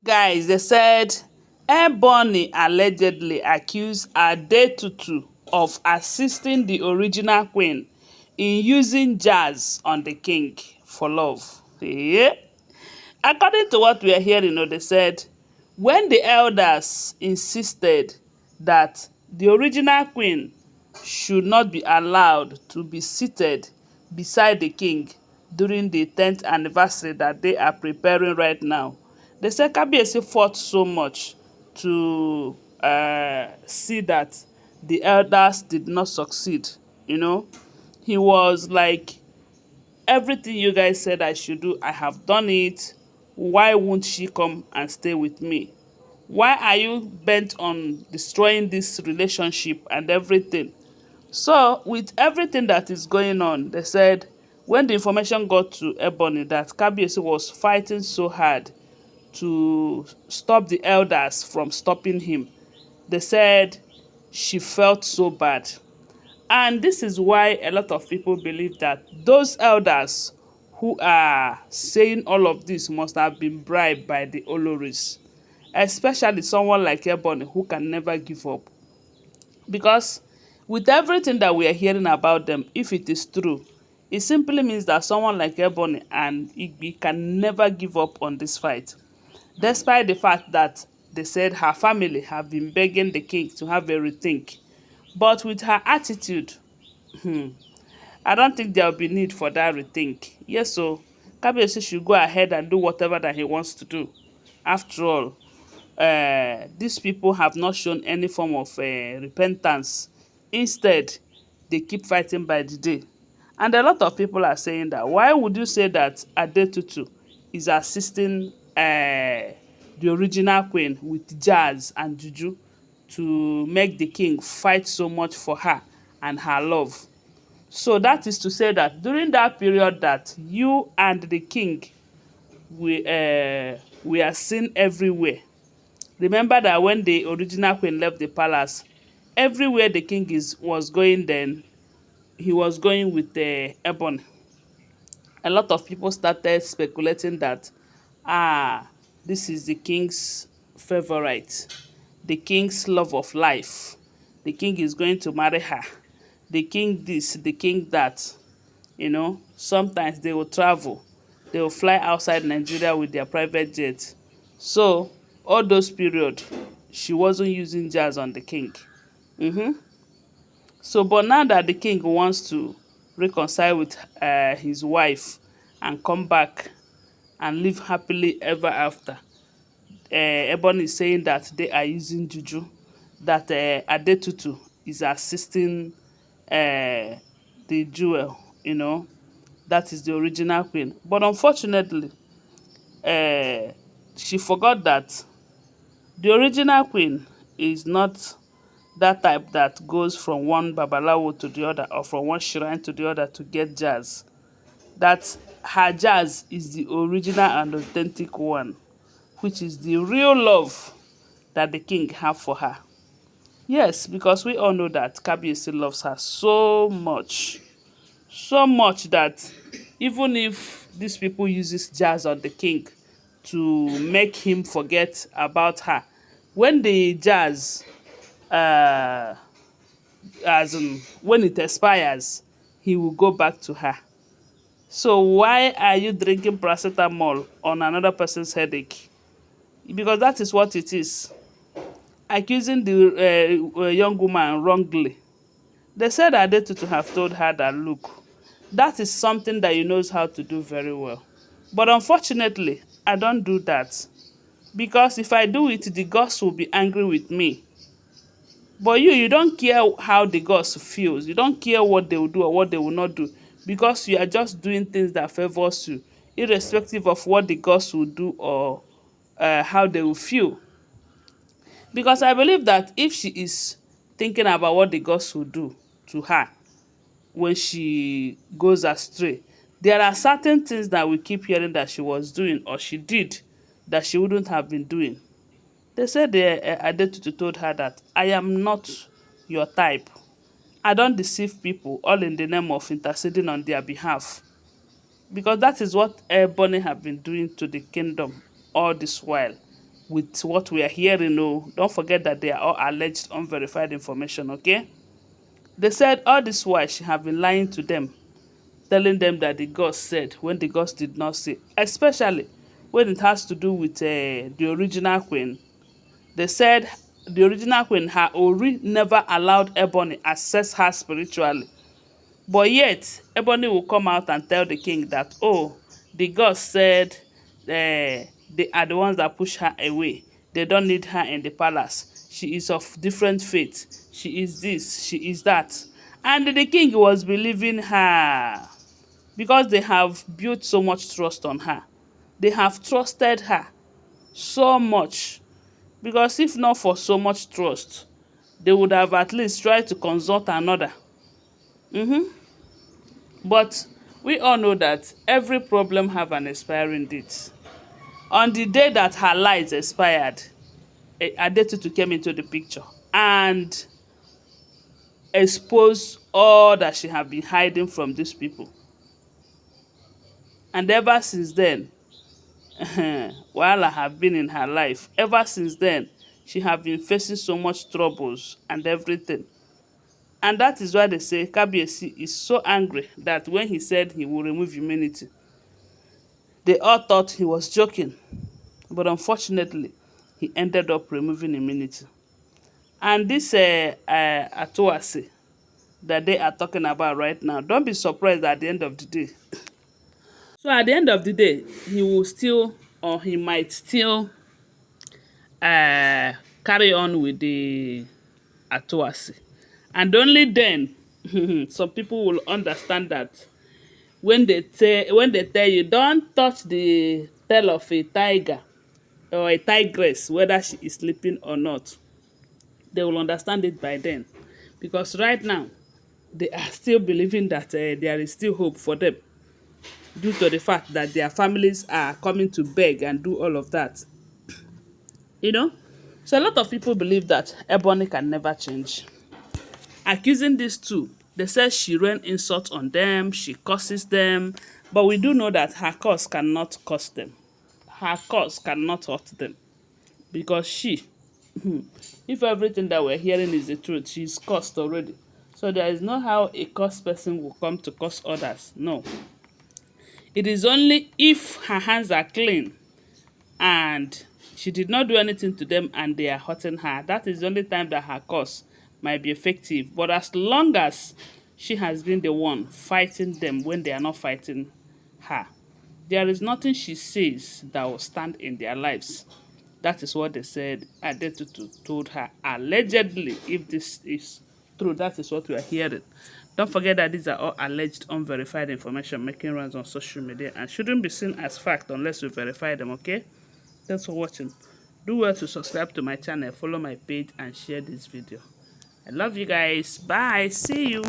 Guys, they said Ebony allegedly accused Adetutu of assisting the original queen in using jazz on the king for love. Yeah. According to what we are hearing, they said when the elders insisted that the original queen should not be allowed to be seated beside the king during the 10th anniversary that they are preparing right now, they said Kabiyesi fought so much to see that the elders did not succeed. He was like, everything you guys said I should do, I have done it. Why won't she come and stay with me? Why are you bent on destroying this relationship and everything? So, with everything that is going on, they said when the information got to Ebony that Kabiyesi was fighting so hard to stop the elders from stopping him, they said she felt so bad. And this is why a lot of people believe that those elders who are saying all of this must have been bribed by the Oloris, especially someone like Ebony who can never give up. Because with everything that we are hearing about them, if it is true, it simply means that someone like Ebony and Igbi can never give up on this fight. Despite the fact that they said her family have been begging the king to have a rethink. But with her attitude, I don't think there will be need for that rethink. Yes, so Kabiyesi should go ahead and do whatever that he wants to do. After all, these people have not shown any form of repentance. Instead, they keep fighting by the day. And a lot of people are saying that, why would you say that Adetutu is assisting the original queen with jazz and juju to make the king fight so much for her and her love? So that is to say that during that period that you and the king we are seen everywhere. Remember that when the original queen left the palace, everywhere the king was going, then he was going with Ebony. A lot of people started speculating that this is the king's favorite, the king's love of life. The king is going to marry her. The king this, the king that. Sometimes they will travel. They will fly outside Nigeria with their private jet. So all those period, she wasn't using jazz on the king. So, but now that the king wants to reconcile with his wife and come back and live happily ever after, Ebony is saying that they are using juju, that Adetutu is assisting the jewel, that is the original queen. But unfortunately, she forgot that the original queen is not that type that goes from one babalawo to the other or from one shrine to the other to get jazz. That her jazz is the original and authentic one, which is the real love that the king have for her. Yes, because we all know that Kabiyesi loves her so much. So much that even if these people uses jazz on the king to make him forget about her, when the jazz when it expires, he will go back to her. So why are you drinking paracetamol on another person's headache? Because that is what it is. Accusing the young woman wrongly. They said Adetutu have told her that, look, that is something that he knows how to do very well. But unfortunately, I don't do that. Because if I do it, the gods will be angry with me. But you don't care how the gods feels. You don't care what they will do or what they will not do. Because you are just doing things that favors you, irrespective of what the gods will do or how they will feel. Because I believe that if she is thinking about what the gods will do to her when she goes astray, there are certain things that we keep hearing that she was doing or she did that she wouldn't have been doing. They said Adetutu told her that, I am not your type. I don't deceive people all in the name of interceding on their behalf. Because that is what Ebony have been doing to the kingdom all this while. with what we are hearing. No, don't forget that they are all alleged unverified information, okay? They said all this while she have been lying to them, telling them that the gods said when the gods did not say, especially when it has to do with the original queen. They said the original queen, her Ori, never allowed Ebony access her spiritually. But yet, Ebony will come out and tell the king that, oh, the gods said they are the ones that push her away. They don't need her in the palace. She is of different faith. She is this, she is that. And the king was believing her because they have built so much trust on her. They have trusted her so much, because if not for so much trust, they would have at least tried to consult another. But we all know that every problem have an expiring date. On the day that her light expired, Adetutu came into the picture and exposed all that she had been hiding from these people. And ever since then, wahala have been in her life. Ever since then, she have been facing so much troubles and everything. And that is why they say Kabiyesi is so angry that when he said he will remove immunity, they all thought he was joking. But unfortunately, he ended up removing immunity. And this Atuase that they are talking about right now, don't be surprised at the end of the day. So at the end of the day, he will still, or he might still carry on with the Atuase. And only then, some people will understand that when they tell you, don't touch the tail of a tiger or a tigress, whether she is sleeping or not, they will understand it by then. Because right now, they are still believing that there is still hope for them, due to the fact that their families are coming to beg and do all of that. You know? So a lot of people believe that Ebony can never change. Accusing these two, they say she rain insult on them, she curses them, but we do know that her curse cannot curse them. Her curse cannot hurt them. Because she, if everything that we're hearing is the truth, she's cursed already. So there is no how a cursed person will come to curse others. No. It is only if her hands are clean and she did not do anything to them and they are hurting her. That is the only time that her curse might be effective. But as long as she has been the one fighting them when they are not fighting her, there is nothing she says that will stand in their lives. That is what they said Adetutu told her. Allegedly, if this is true, that is what we are hearing. Don't forget that these are all alleged unverified information making rounds on social media and shouldn't be seen as fact unless we verify them, okay? Thanks for watching. Do well to subscribe to my channel, follow my page and share this video. I love you guys. Bye. See you.